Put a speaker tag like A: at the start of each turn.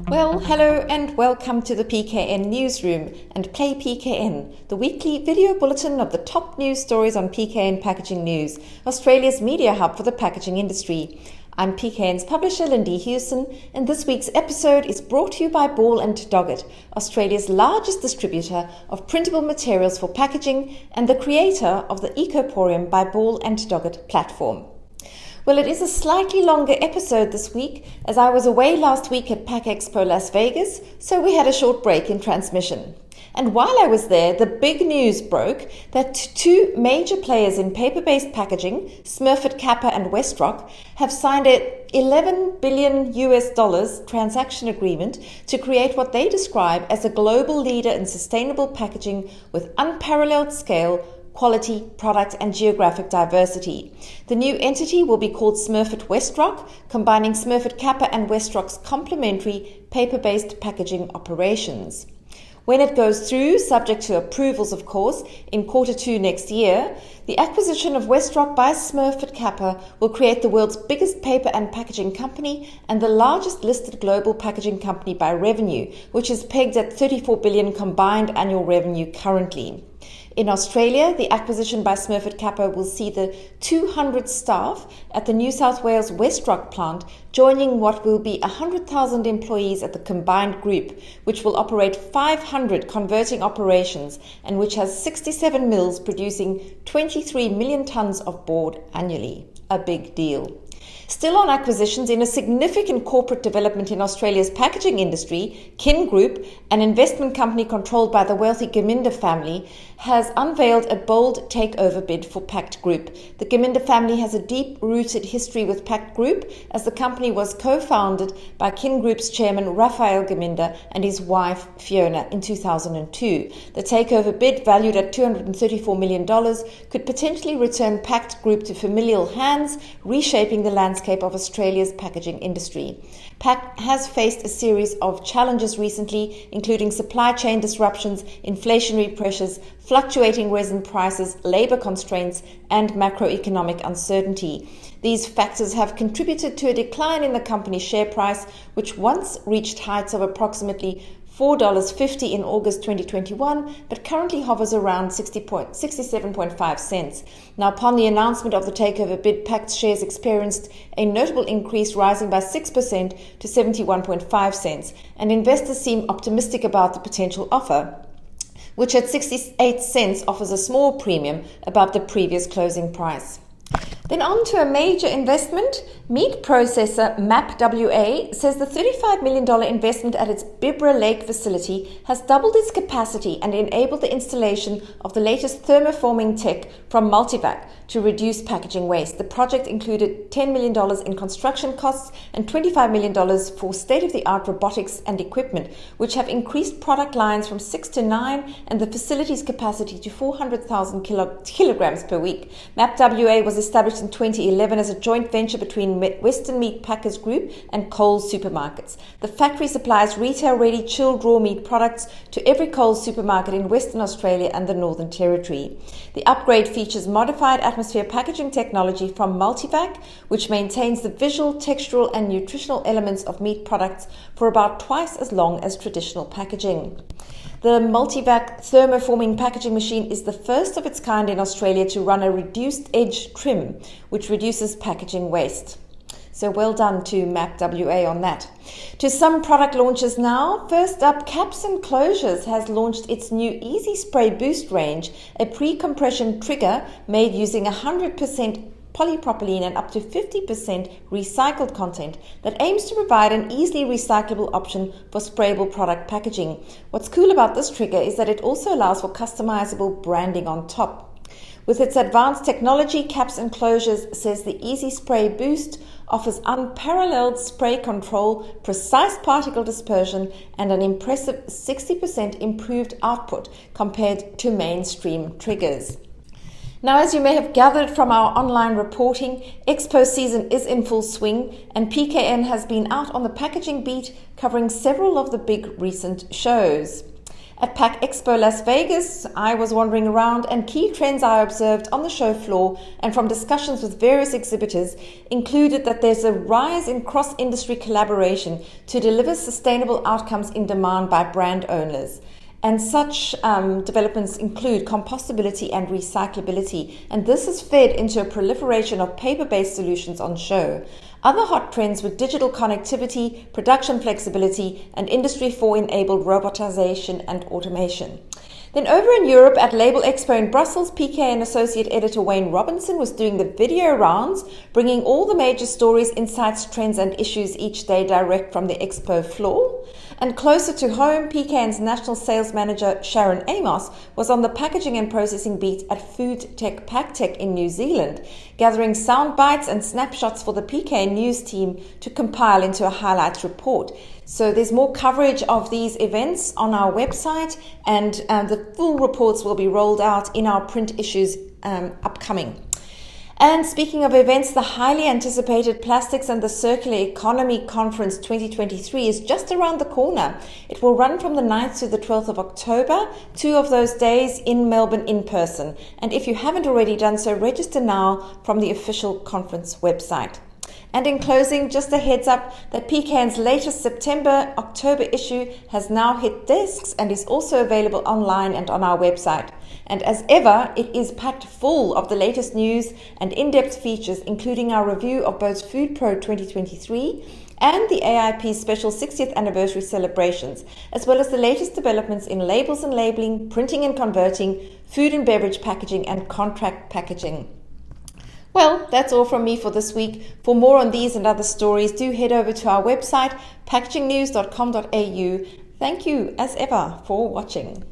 A: Well, hello and welcome to the PKN newsroom and Play PKN, the weekly video bulletin of the top news stories on PKN Packaging News, Australia's media hub for the packaging industry. I'm PKN's publisher Lindy Hewson, and this week's episode is brought to you by Ball and Doggett, Australia's largest distributor of printable materials for packaging and the creator of the Ecoporium by Ball and Doggett platform. Well, it is a slightly longer episode this week, as I was away last week at Pact Expo Las Vegas, so we had a short break in transmission. And while I was there, the big news broke that two major players in paper-based packaging, Smurfit Kappa and WestRock, have signed a $11 billion transaction agreement to create what they describe as a global leader in sustainable packaging with unparalleled scale, quality, product and geographic diversity. The new entity will be called Smurfit WestRock, combining Smurfit Kappa and WestRock's complementary paper-based packaging operations. When it goes through, subject to approvals of course, in Q2 next year, the acquisition of WestRock by Smurfit Kappa will create the world's biggest paper and packaging company and the largest listed global packaging company by revenue, which is pegged at $34 billion combined annual revenue currently. In Australia, the acquisition by Smurfit Kappa will see the 200 staff at the New South Wales WestRock plant joining what will be 100,000 employees at the combined group, which will operate 500 converting operations and which has 67 mills producing 23 million tonnes of board annually. A big deal. Still on acquisitions, in a significant corporate development in Australia's packaging industry, Kin Group, an investment company controlled by the wealthy Geminder family, has unveiled a bold takeover bid for Pact Group. The Geminder family has a deep-rooted history with Pact Group, as the company was co-founded by Kin Group's chairman Raphael Geminder and his wife Fiona in 2002. The takeover bid, valued at $234 million, could potentially return Pact Group to familial hands, reshaping the landscape of Australia's packaging industry. Pact has faced a series of challenges recently, including supply chain disruptions, inflationary pressures, fluctuating resin prices, labour constraints, and macroeconomic uncertainty. These factors have contributed to a decline in the company's share price, which once reached heights of approximately $4.50 in August 2021, but currently hovers around 67.5 cents. Now, upon the announcement of the takeover bid, Pact's shares experienced a notable increase, rising by 6% to 71.5 cents, and investors seem optimistic about the potential offer, which at 68 cents offers a small premium above the previous closing price. Then on to a major investment. Meat processor MAP WA says the $35 million investment at its Bibra Lake facility has doubled its capacity and enabled the installation of the latest thermoforming tech from Multivac to reduce packaging waste. The project included $10 million in construction costs and $25 million for state-of-the-art robotics and equipment, which have increased product lines from 6 to 9 and the facility's capacity to 400,000 kilograms per week. MAP WA was established in 2011 as a joint venture between Western Meat Packers Group and Coles supermarkets. The factory supplies retail-ready chilled raw meat products to every Coles supermarket in Western Australia and the Northern Territory. The upgrade features modified atmosphere packaging technology from Multivac, which maintains the visual, textural and nutritional elements of meat products for about twice as long as traditional packaging. The Multivac thermoforming packaging machine is the first of its kind in Australia to run a reduced edge trim, which reduces packaging waste. So well done to MAP WA on that. To some product launches now. First up, Caps and Closures has launched its new Easy Spray Boost range, a pre-compression trigger made using 100% polypropylene and up to 50% recycled content that aims to provide an easily recyclable option for sprayable product packaging. What's cool about this trigger is that it also allows for customizable branding on top. With its advanced technology, Caps and Closures says the Easy Spray Boost offers unparalleled spray control, precise particle dispersion, and an impressive 60% improved output compared to mainstream triggers. Now, as you may have gathered from our online reporting, Expo season is in full swing, and PKN has been out on the packaging beat, covering several of the big recent shows. At Pact Expo Las Vegas, I was wandering around, and key trends I observed on the show floor and from discussions with various exhibitors included that there's a rise in cross-industry collaboration to deliver sustainable outcomes in demand by brand owners. And such developments include compostability and recyclability, and this has fed into a proliferation of paper-based solutions on show. Other hot trends were digital connectivity, production flexibility, and Industry 4-enabled robotization and automation. Then over in Europe at Label Expo in Brussels, PKN Associate Editor Wayne Robinson was doing the video rounds, bringing all the major stories, insights, trends and issues each day direct from the expo floor. And closer to home, PKN's National Sales Manager Sharon Amos was on the packaging and processing beat at Food Tech Pact in New Zealand, gathering sound bites and snapshots for the PKN news team to compile into a highlights report. So there's more coverage of these events on our website, and the full reports will be rolled out in our print issues upcoming. And speaking of events, the highly anticipated Plastics and the Circular Economy Conference 2023 is just around the corner. It will run from the 9th to the 12th of October, 2 of those days in Melbourne in person. And if you haven't already done so, register now from the official conference website. And in closing, just a heads up that PKN's latest September-October issue has now hit desks and is also available online and on our website. And as ever, it is packed full of the latest news and in-depth features, including our review of both Food Pro 2023 and the AIP's special 60th anniversary celebrations, as well as the latest developments in labels and labeling, printing and converting, food and beverage packaging, and contract packaging. Well, that's all from me for this week. For more on these and other stories, do head over to our website, packagingnews.com.au. Thank you, as ever, for watching.